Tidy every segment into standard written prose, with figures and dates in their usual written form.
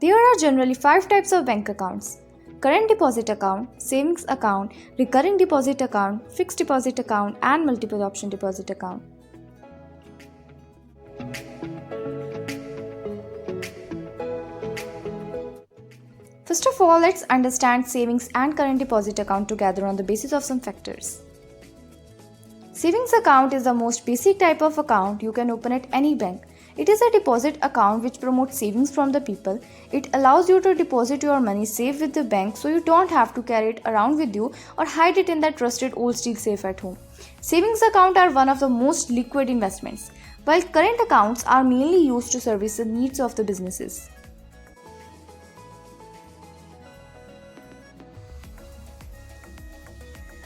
There are generally 5 types of bank accounts: current deposit account, savings account, recurring deposit account, fixed deposit account, and multiple option deposit account. First of all, let's understand savings and current deposit account together on the basis of some factors. Savings account is the most basic type of account you can open at any bank. It is a deposit account which promotes savings from the people. It allows you to deposit your money safe with the bank so you don't have to carry it around with you or hide it in that trusted old steel safe at home. Savings accounts are one of the most liquid investments, while current accounts are mainly used to service the needs of the businesses.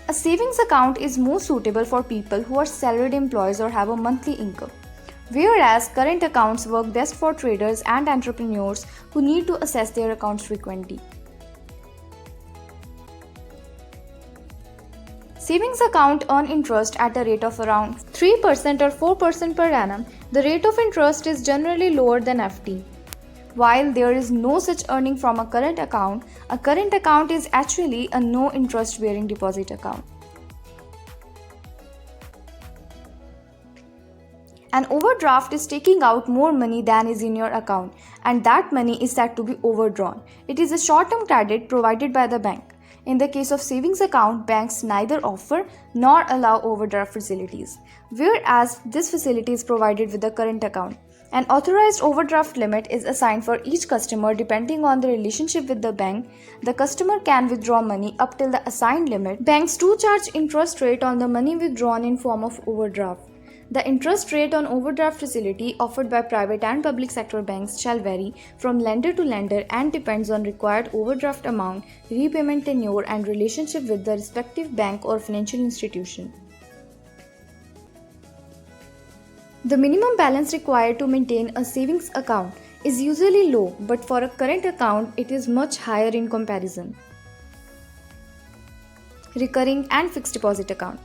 A savings account is more suitable for people who are salaried employees or have a monthly income, whereas current accounts work best for traders and entrepreneurs who need to assess their accounts frequently. Savings account earn interest at a rate of around 3% or 4% per annum. The rate of interest is generally lower than FD. While there is no such earning from a current account is actually a no interest bearing deposit account. An overdraft is taking out more money than is in your account, and that money is said to be overdrawn. It is a short-term credit provided by the bank. In the case of savings account, banks neither offer nor allow overdraft facilities, whereas this facility is provided with the current account. An authorized overdraft limit is assigned for each customer depending on the relationship with the bank. The customer can withdraw money up till the assigned limit. Banks do charge interest rate on the money withdrawn in form of overdraft. The interest rate on overdraft facility offered by private and public sector banks shall vary from lender to lender and depends on required overdraft amount, repayment tenure, and relationship with the respective bank or financial institution. The minimum balance required to maintain a savings account is usually low, but for a current account, it is much higher in comparison. Recurring and fixed deposit account.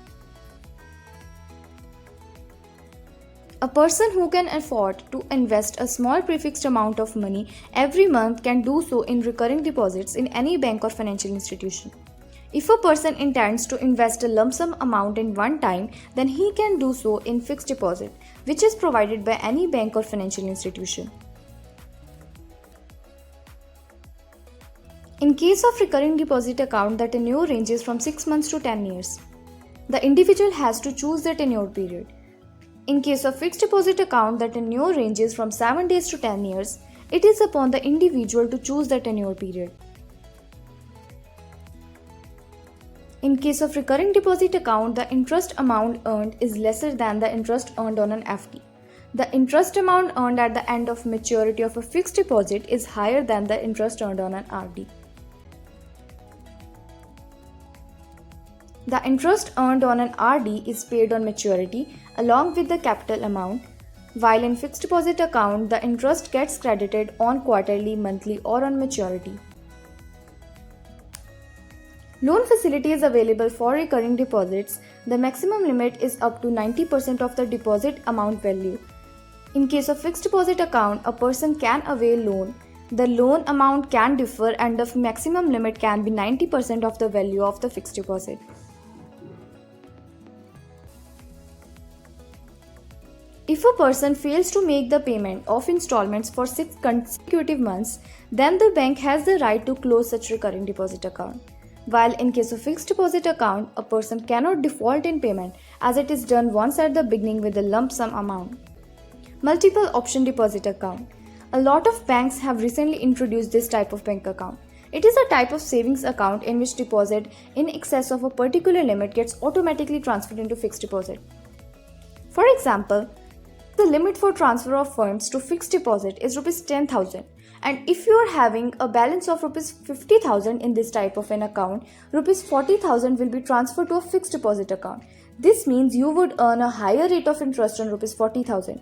A person who can afford to invest a small prefixed amount of money every month can do so in recurring deposits in any bank or financial institution. If a person intends to invest a lump sum amount in one time, then he can do so in fixed deposit, which is provided by any bank or financial institution. In case of recurring deposit account, the tenure ranges from 6 months to 10 years. The individual has to choose the tenure period. In case of fixed deposit account, the tenure ranges from 7 days to 10 years. It is upon the individual to choose the tenure period. In case of recurring deposit account, the interest amount earned is lesser than the interest earned on an FD. The interest amount earned at the end of maturity of a fixed deposit is higher than the interest earned on an RD. The interest earned on an RD is paid on maturity along with the capital amount, while in fixed deposit account, the interest gets credited on quarterly, monthly, or on maturity. Loan facility is available for recurring deposits. The maximum limit is up to 90% of the deposit amount value. In case of fixed deposit account, a person can avail loan. The loan amount can differ and the maximum limit can be 90% of the value of the fixed deposit. If a person fails to make the payment of installments for 6 consecutive months, then the bank has the right to close such recurring deposit account. While in case of fixed deposit account, a person cannot default in payment as it is done once at the beginning with a lump sum amount. Multiple option deposit account. A lot of banks have recently introduced this type of bank account. It is a type of savings account in which deposit in excess of a particular limit gets automatically transferred into fixed deposit. For example, the limit for transfer of funds to fixed deposit is Rs 10,000, and if you are having a balance of Rs 50,000 in this type of an account, Rs 40,000 will be transferred to a fixed deposit account. This means you would earn a higher rate of interest on Rs 40,000.